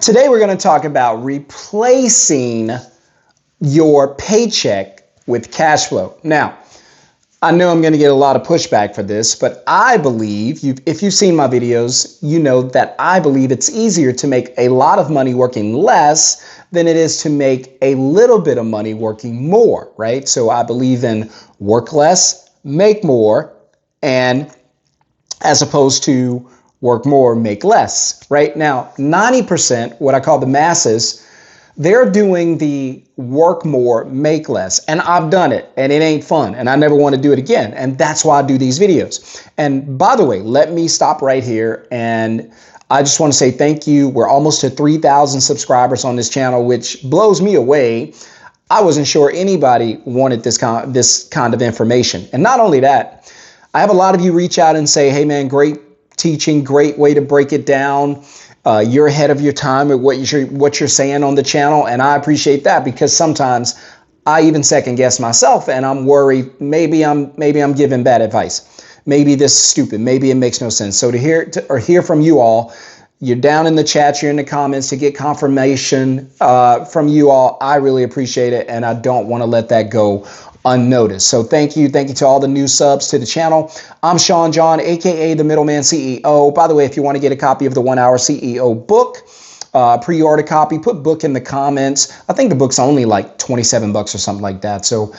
Today we're going to talk about replacing your paycheck with cash flow. Now, I know I'm going to get a lot of pushback for this, but I believe, if you've seen my videos, you know that I believe it's easier to make a lot of money working less than it is to make a little bit of money working more, right? So I believe in work less, make more, and as opposed to work more, make less, right? Now, 90%, what I call the masses, they're doing the work more, make less. And I've done it and it ain't fun and I never want to do it again. And that's why I do these videos. And by the way, let me stop right here. And I just want to say thank you. We're almost to 3,000 subscribers on this channel, which blows me away. I wasn't sure anybody wanted this kind of information. And not only that, I have a lot of you reach out and say, hey man, great teaching, great way to break it down. You're ahead of your time at what you're saying on the channel. And I appreciate that because sometimes I even second guess myself and I'm worried. Maybe I'm giving bad advice. Maybe this is stupid. Maybe it makes no sense. So to hear from you all, you're down in the chat, you're in the comments, to get confirmation from you all. I really appreciate it. And I don't want to let that go unnoticed. So thank you. Thank you to all the new subs to the channel. I'm Shon-Jhon, aka the Middleman CEO. By the way, if you want to get a copy of the 1 Hour CEO book, pre-order copy, put book in the comments. I think the book's only like 27 bucks or something like that. So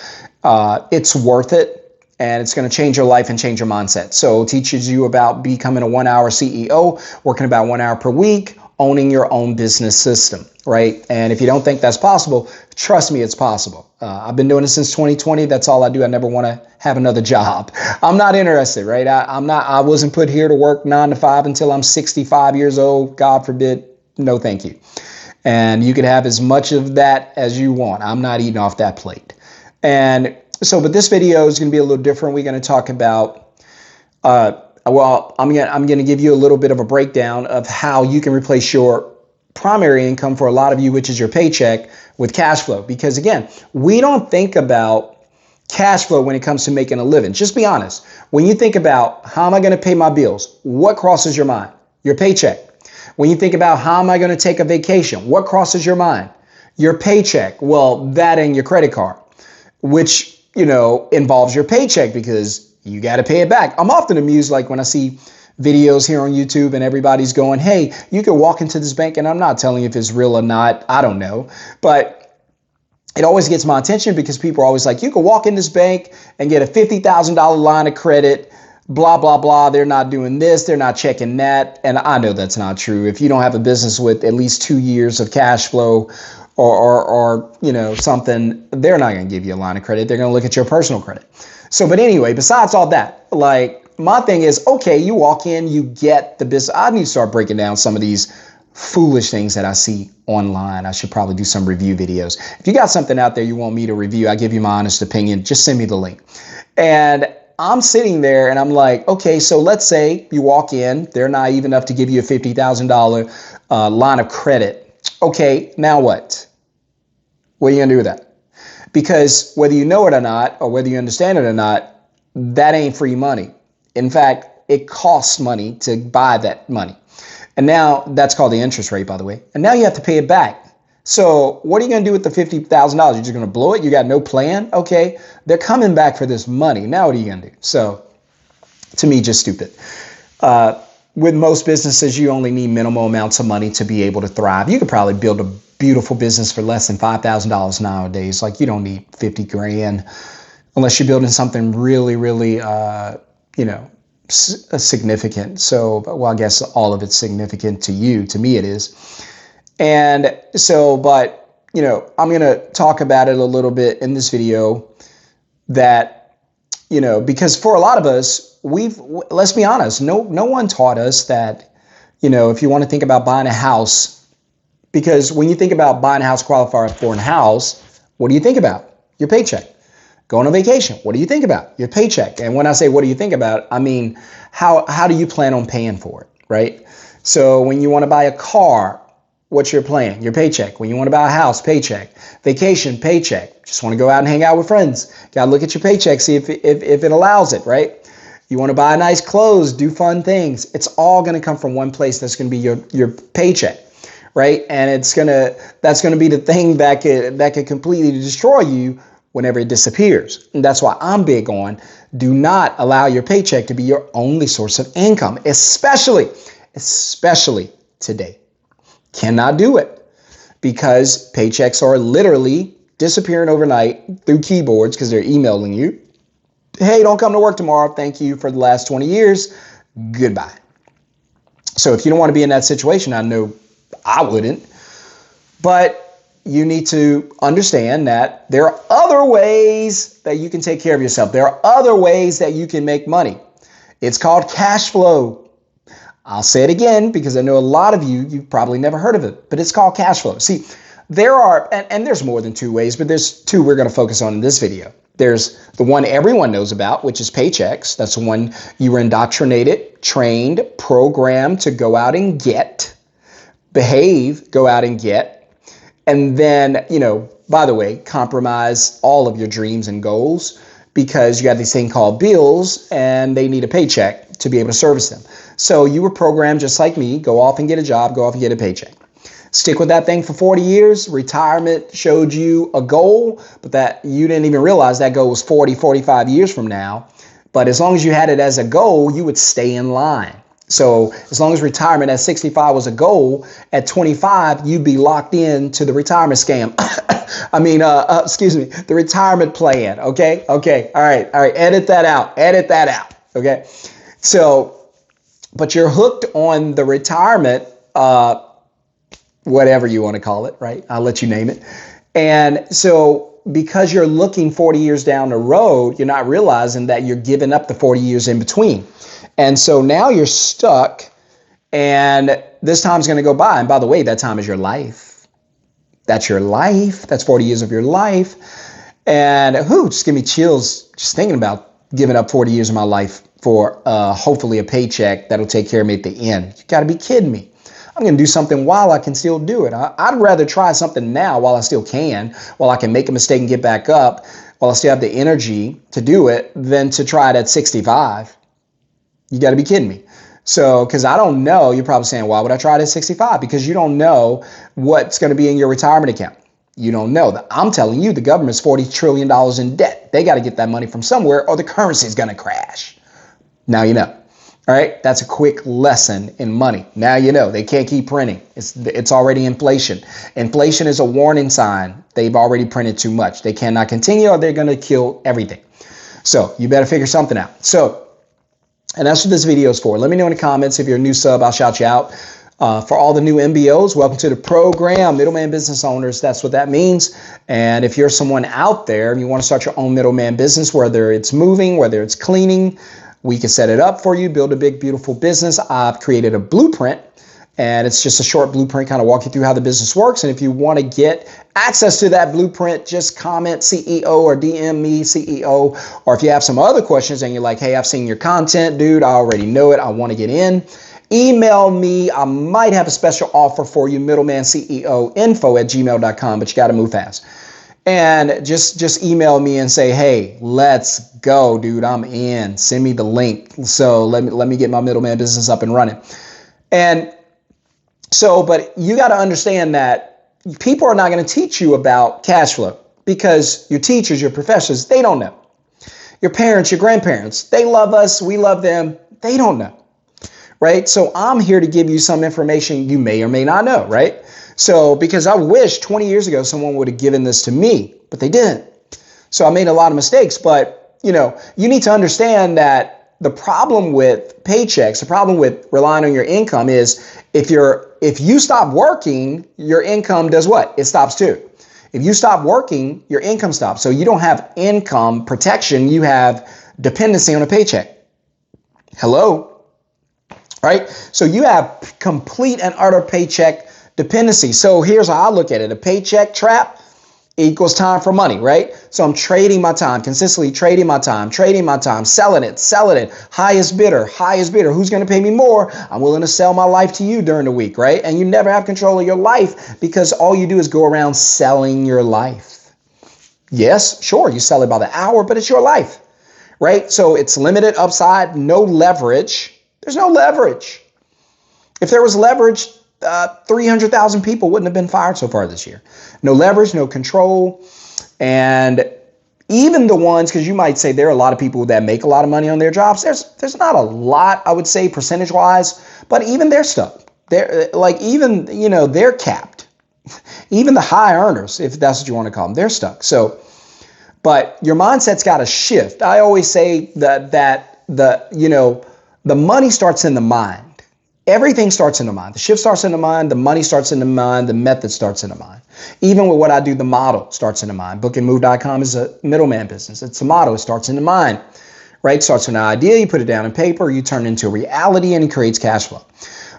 it's worth it and it's going to change your life and change your mindset. So it teaches you about becoming a 1 Hour CEO, working about 1 hour per week, owning your own business system, right? And if you don't think that's possible, trust me, it's possible. I've been doing it since 2020. That's all I do. I never want to have another job. I'm not interested, right? I wasn't put here to work 9 to 5 until I'm 65 years old. God forbid. No, thank you. And you can have as much of that as you want. I'm not eating off that plate. And so, but this video is going to be a little different. We're going to talk about, well, I'm going to give you a little bit of a breakdown of how you can replace your primary income for a lot of you, which is your paycheck, with cash flow. Because again, we don't think about cash flow when it comes to making a living. Just be honest. When you think about how am I going to pay my bills, what crosses your mind? Your paycheck. When you think about how am I going to take a vacation, what crosses your mind? Your paycheck. Well, that and your credit card, which, you know, involves your paycheck because you got to pay it back. I'm often amused, like when I see videos here on YouTube and everybody's going, hey, you can walk into this bank, and I'm not telling you if it's real or not. I don't know. But it always gets my attention because people are always like, you can walk in this bank and get a $50,000 line of credit, blah, blah, blah. They're not doing this. They're not checking that. And I know that's not true. If you don't have a business with at least 2 years of cash flow or you know, something, they're not going to give you a line of credit. They're going to look at your personal credit. So, but anyway, besides all that, like, my thing is, okay, you walk in, you get the business. I need to start breaking down some of these foolish things that I see online. I should probably do some review videos. If you got something out there you want me to review, I give you my honest opinion. Just send me the link. And I'm sitting there and I'm like, okay, so let's say you walk in, they're naive enough to give you a $50,000 line of credit. Okay, now what? What are you going to do with that? Because whether you know it or not, or whether you understand it or not, that ain't free money. In fact, it costs money to buy that money. And now that's called the interest rate, by the way. And now you have to pay it back. So what are you going to do with the $50,000? You're just going to blow it? You got no plan? Okay, they're coming back for this money. Now what are you going to do? So to me, just stupid. With most businesses, you only need minimal amounts of money to be able to thrive. You could probably build a beautiful business for less than $5,000 nowadays. Like, you don't need 50 grand unless you're building something really, really, you know, significant. So, well, I guess all of it's significant to you. To me, it is. And so, but, you know, I'm going to talk about it a little bit in this video that, you know, because for a lot of us, let's be honest, no one taught us that, you know, if you want to think about buying a house, because when you think about buying a house, qualifying for a house, what do you think about? Your paycheck. Going on vacation, what do you think about? Your paycheck. And when I say what do you think about, I mean, how do you plan on paying for it, right? So when you want to buy a car, what's your plan? Your paycheck. When you want to buy a house, paycheck. Vacation, paycheck. Just want to go out and hang out with friends. Got to look at your paycheck, see if it allows it, right? You want to buy nice clothes, do fun things. It's all going to come from one place. That's going to be your paycheck, right? And that's gonna be the thing that could completely destroy you whenever it disappears. And that's why I'm big on do not allow your paycheck to be your only source of income, especially today. Cannot do it because paychecks are literally disappearing overnight through keyboards because they're emailing you. Hey, don't come to work tomorrow. Thank you for the last 20 years. Goodbye. So if you don't want to be in that situation, I know I wouldn't, but you need to understand that there are other ways that you can take care of yourself. There are other ways that you can make money. It's called cash flow. I'll say it again because I know a lot of you've probably never heard of it, but it's called cash flow. See, there are, and there's more than two ways, but there's two we're going to focus on in this video. There's the one everyone knows about, which is paychecks. That's the one you were indoctrinated, trained, programmed to go out and get, behave, go out and get. And then, by the way, compromise all of your dreams and goals because you got this thing called bills and they need a paycheck to be able to service them. So you were programmed just like me, go off and get a job, go off and get a paycheck. Stick with that thing for 40 years. Retirement showed you a goal, but that you didn't even realize that goal was 40, 45 years from now. But as long as you had it as a goal, you would stay in line. So as long as retirement at 65 was a goal, at 25, you'd be locked in to the retirement scam. The retirement plan. Okay. All right. Edit that out. Okay. So, but you're hooked on the retirement, whatever you want to call it, right? I'll let you name it. And so because you're looking 40 years down the road, you're not realizing that you're giving up the 40 years in between. And so now you're stuck and this time's going to go by. And by the way, that time is your life. That's your life. That's 40 years of your life. And just give me chills just thinking about giving up 40 years of my life for hopefully a paycheck that'll take care of me at the end. You got to be kidding me. I'm going to do something while I can still do it. I'd rather try something now while I still can, while I can make a mistake and get back up, while I still have the energy to do it, than to try it at 65. You got to be kidding me. So, because I don't know, you're probably saying, why would I try it at 65? Because you don't know what's going to be in your retirement account. You don't know. I'm telling you, the government's $40 trillion in debt. They got to get that money from somewhere or the currency is going to crash. Now you know. All right. That's a quick lesson in money. Now you know they can't keep printing. It's already inflation. Inflation is a warning sign. They've already printed too much. They cannot continue or they're going to kill everything. So you better figure something out. And that's what this video is for. Let me know in the comments. If you're a new sub, I'll shout you out. For all the new MBOs, welcome to the program, Middleman Business Owners. That's what that means. And if you're someone out there and you want to start your own middleman business, whether it's moving, whether it's cleaning, we can set it up for you, build a big, beautiful business. I've created a blueprint, and it's just a short blueprint, kind of walk you through how the business works. And if you want to get access to that blueprint, just comment CEO or DM me CEO. Or if you have some other questions and you're like, hey, I've seen your content, dude, I already know it, I want to get in, email me. I might have a special offer for you, middlemanceo.info@gmail.com, but you got to move fast. And just email me and say, hey, let's go, dude, I'm in. Send me the link. So let me get my middleman business up and running. And so, but you got to understand that people are not going to teach you about cash flow because your teachers, your professors, they don't know. Your parents, your grandparents, they love us. We love them. They don't know. Right. So I'm here to give you some information you may or may not know. Right. So because I wish 20 years ago someone would have given this to me, but they didn't. So I made a lot of mistakes. But, you need to understand that the problem with paychecks, the problem with relying on your income is if you stop working, your income does what? It stops too. If you stop working, your income stops. So you don't have income protection. You have dependency on a paycheck. Hello? Right? So you have complete and utter paycheck dependency. So here's how I look at it. A paycheck trap equals time for money, right? So I'm trading my time, consistently trading my time, selling it, highest bidder. Who's going to pay me more? I'm willing to sell my life to you during the week, right? And you never have control of your life because all you do is go around selling your life. Yes, sure, you sell it by the hour, but it's your life, right? So it's limited upside, no leverage. There's no leverage. If there was leverage, 300,000 people wouldn't have been fired so far this year. No leverage, no control. And even the ones, because you might say there are a lot of people that make a lot of money on their jobs. There's not a lot, I would say, percentage wise, but even they're stuck. They're like, even, they're capped. Even the high earners, if that's what you want to call them, they're stuck. So, but your mindset's got to shift. I always say that the money starts in the mind. Everything starts in the mind. The shift starts in the mind. The money starts in the mind. The method starts in the mind. Even with what I do, the model starts in the mind. Bookandmove.com is a middleman business. It's a model. It starts in the mind, right? It starts with an idea. You put it down on paper. You turn it into a reality, and it creates cash flow.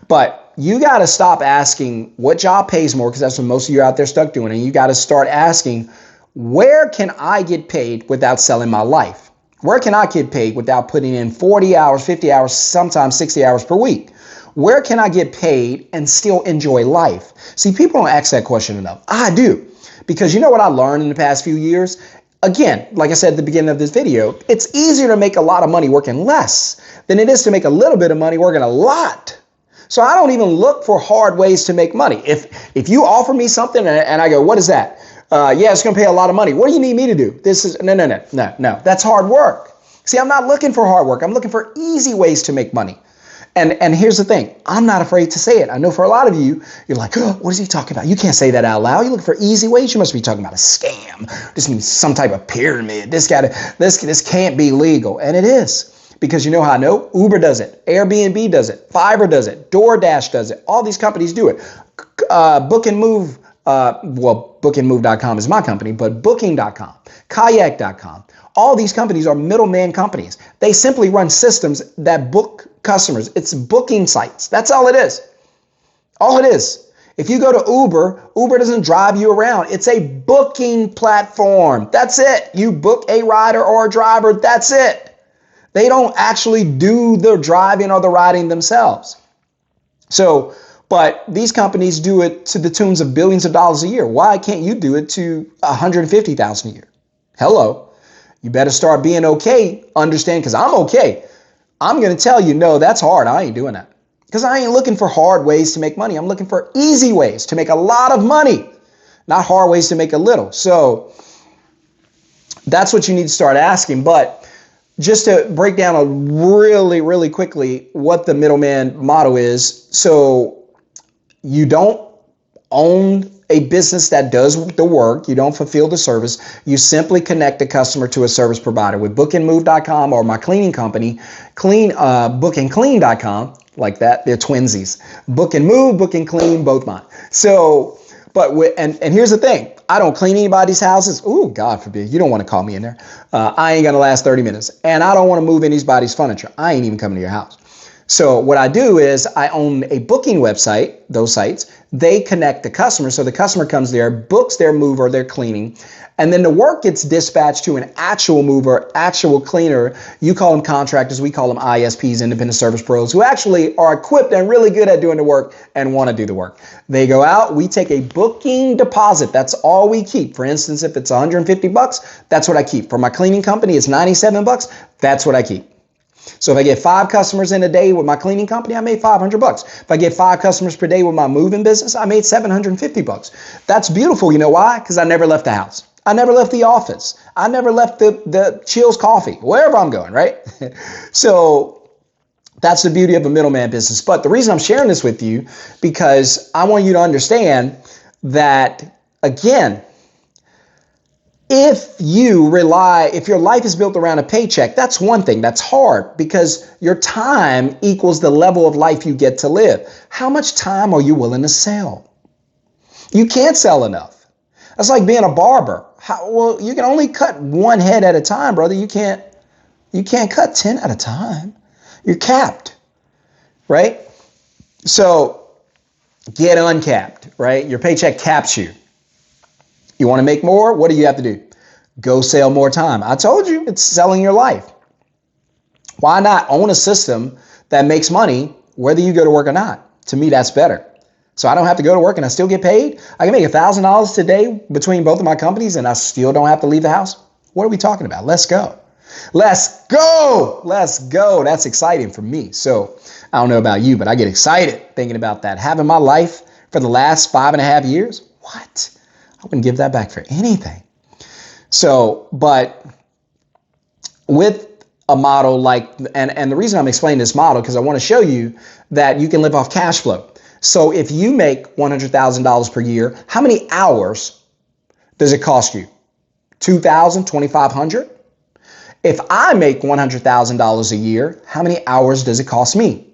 But you got to stop asking what job pays more, because that's what most of you out there stuck doing. And you got to start asking, where can I get paid without selling my life? Where can I get paid without putting in 40 hours, 50 hours, sometimes 60 hours per week? Where can I get paid and still enjoy life? See, people don't ask that question enough. I do. Because you know what I learned in the past few years? Again, like I said at the beginning of this video, it's easier to make a lot of money working less than it is to make a little bit of money working a lot. So I don't even look for hard ways to make money. If you offer me something and I go, what is that? Yeah, it's going to pay a lot of money. What do you need me to do? No. That's hard work. See, I'm not looking for hard work. I'm looking for easy ways to make money. And here's the thing. I'm not afraid to say it. I know for a lot of you, you're like, oh, what is he talking about? You can't say that out loud. You're looking for easy ways. You must be talking about a scam. This means some type of pyramid. This can't be legal. And it is. Because you know how I know? Uber does it. Airbnb does it. Fiverr does it. DoorDash does it. All these companies do it. Book and Move. Bookandmove.com is my company, but Booking.com, Kayak.com, all these companies are middleman companies. They simply run systems that book customers. It's booking sites. That's all it is. All it is. If you go to Uber, Uber doesn't drive you around. It's a booking platform. That's it. You book a rider or a driver. That's it. They don't actually do the driving or the riding themselves. So, but these companies do it to the tunes of billions of dollars a year. Why can't you do it to $150,000 a year? Hello. You better start being okay. Understand, because I'm okay. I'm going to tell you, no, that's hard. I ain't doing that. Because I ain't looking for hard ways to make money. I'm looking for easy ways to make a lot of money, not hard ways to make a little. So that's what you need to start asking. But just to break down really quickly what the middleman model is. So you don't own a business that does the work. You don't fulfill the service. You simply connect the customer to a service provider. With bookandmove.com or my cleaning company, bookandclean.com, like that. They're twinsies. Book and Move, Book and Clean, both mine. So, and here's the thing. I don't clean anybody's houses. Ooh, God forbid. You don't want to call me in there. I ain't going to last 30 minutes. And I don't want to move anybody's furniture. I ain't even coming to your house. So what I do is I own a booking website, those sites. They connect the customer. So the customer comes there, books their move or their cleaning, and then the work gets dispatched to an actual mover, actual cleaner. You call them contractors. We call them ISPs, independent service pros, who actually are equipped and really good at doing the work and want to do the work. They go out. We take a booking deposit. That's all we keep. For instance, if it's $150, that's what I keep. For my cleaning company, it's $97. That's what I keep. So if I get 5 customers in a day with my cleaning company, I made $500. If I get 5 customers per day with my moving business, I made $750. That's beautiful. You know why? Because I never left the house. I never left the office. I never left the Chills Coffee, wherever I'm going, right? So that's the beauty of a middleman business. But the reason I'm sharing this with you, because I want you to understand that, again, if your life is built around a paycheck, that's one thing. That's hard because your time equals the level of life you get to live. How much time are you willing to sell? You can't sell enough. That's like being a barber. Well, you can only cut one head at a time, brother. You can't cut 10 at a time. You're capped, right? So get uncapped, right? Your paycheck caps you. You want to make more? What do you have to do? Go sell more time. I told you, it's selling your life. Why not own a system that makes money whether you go to work or not? To me, that's better. So I don't have to go to work and I still get paid. I can make $1,000 today between both of my companies and I still don't have to leave the house. What are we talking about? Let's go. Let's go. Let's go. That's exciting for me. So I don't know about you, but I get excited thinking about that. Having my life for the last 5.5 years. What? I wouldn't give that back for anything. So, but with a model like, and the reason I'm explaining this model, because I want to show you that you can live off cash flow. So if you make $100,000 per year, how many hours does it cost you? 2,000, 2,500? If I make $100,000 a year, how many hours does it cost me?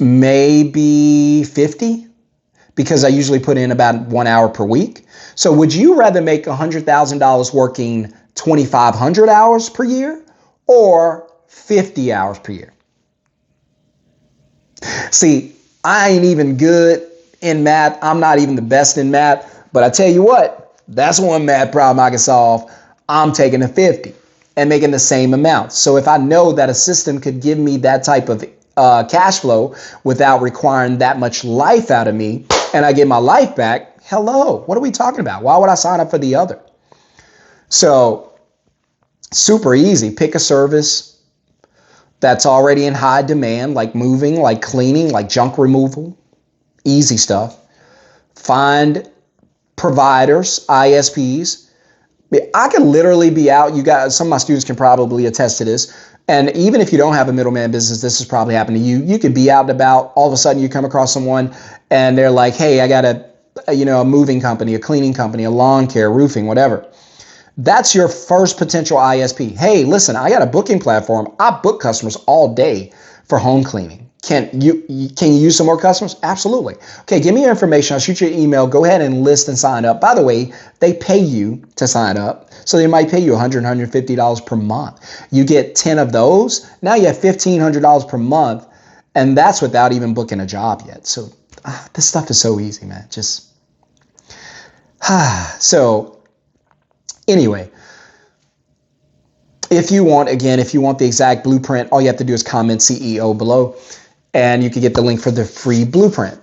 Maybe 50, because I usually put in about 1 hour per week. So would you rather make $100,000 working 2,500 hours per year or 50 hours per year? See, I ain't even good in math. I'm not even the best in math, but I tell you what, that's one math problem I can solve. I'm taking the 50 and making the same amount. So if I know that a system could give me that type of cash flow without requiring that much life out of me, and I get my life back, hello, what are we talking about? Why would I sign up for the other? So super easy. Pick a service that's already in high demand, like moving, like cleaning, like junk removal, easy stuff. Find providers, ISPs. I can literally be out. You guys, some of my students can probably attest to this. And even if you don't have a middleman business, this has probably happened to you. You could be out and about. All of a sudden you come across someone and they're like, hey, I got a moving company, a cleaning company, a lawn care, roofing, whatever. That's your first potential ISP. Hey, listen, I got a booking platform. I book customers all day for home cleaning. Can you use some more customers? Absolutely. Okay, give me your information. I'll shoot you an email. Go ahead and list and sign up. By the way, they pay you to sign up. So they might pay you $100, $150 per month. You get 10 of those. Now you have $1,500 per month. And that's without even booking a job yet. So this stuff is so easy, man. So anyway, if you want the exact blueprint, all you have to do is comment CEO below, and you can get the link for the free blueprint.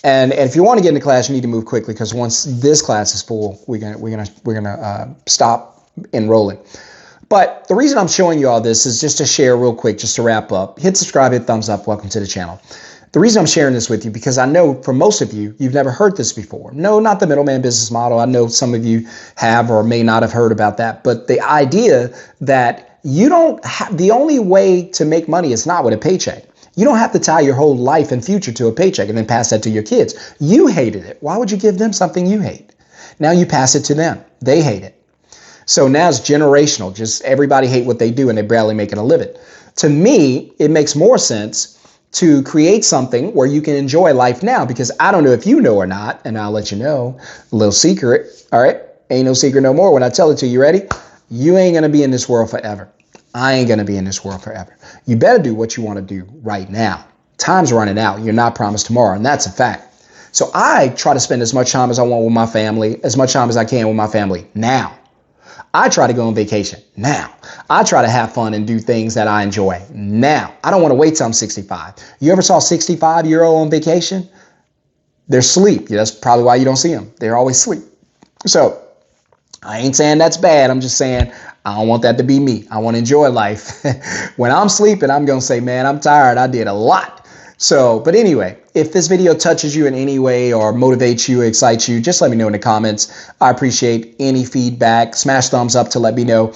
And if you want to get into class, you need to move quickly, because once this class is full, we're gonna stop enrolling. But the reason I'm showing you all this is just to share real quick, just to wrap up. Hit subscribe, hit thumbs up. Welcome to the channel. The reason I'm sharing this with you, because I know for most of you, you've never heard this before. No, not the middleman business model. I know some of you have or may not have heard about that. But the idea that you don't have, the only way to make money is not with a paycheck. You don't have to tie your whole life and future to a paycheck and then pass that to your kids. You hated it. Why would you give them something you hate? Now you pass it to them. They hate it. So now it's generational. Just everybody hate what they do and they're barely making a living. To me, it makes more sense to create something where you can enjoy life now, because I don't know if you know or not, and I'll let you know, a little secret, all right? Ain't no secret no more when I tell it to you. Ready? You ain't gonna be in this world forever. I ain't gonna be in this world forever. You better do what you wanna do right now. Time's running out. You're not promised tomorrow, and that's a fact. So I try to spend as much time as I want with my family, as much time as I can with my family now. I try to go on vacation now. I try to have fun and do things that I enjoy now. I don't want to wait till I'm 65. You ever saw a 65-year-old on vacation? They're asleep. That's probably why you don't see them. They're always asleep. So I ain't saying that's bad. I'm just saying I don't want that to be me. I want to enjoy life. When I'm sleeping, I'm going to say, man, I'm tired. I did a lot. So, but anyway, if this video touches you in any way or motivates you, excites you, just let me know in the comments. I appreciate any feedback. Smash thumbs up to let me know.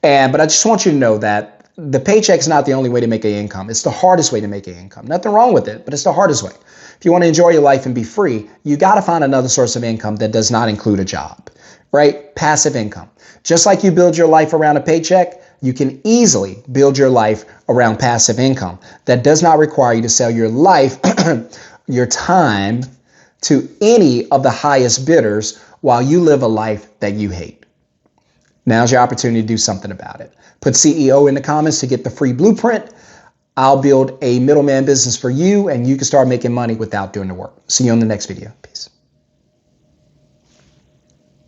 But I just want you to know that the paycheck is not the only way to make an income. It's the hardest way to make an income. Nothing wrong with it, but it's the hardest way. If you want to enjoy your life and be free, you got to find another source of income that does not include a job, right? Passive income. Just like you build your life around a paycheck, you can easily build your life around passive income that does not require you to sell your life, your time to any of the highest bidders while you live a life that you hate. Now's your opportunity to do something about it. Put CEO in the comments to get the free blueprint. I'll build a middleman business for you, and you can start making money without doing the work. See you on the next video. Peace.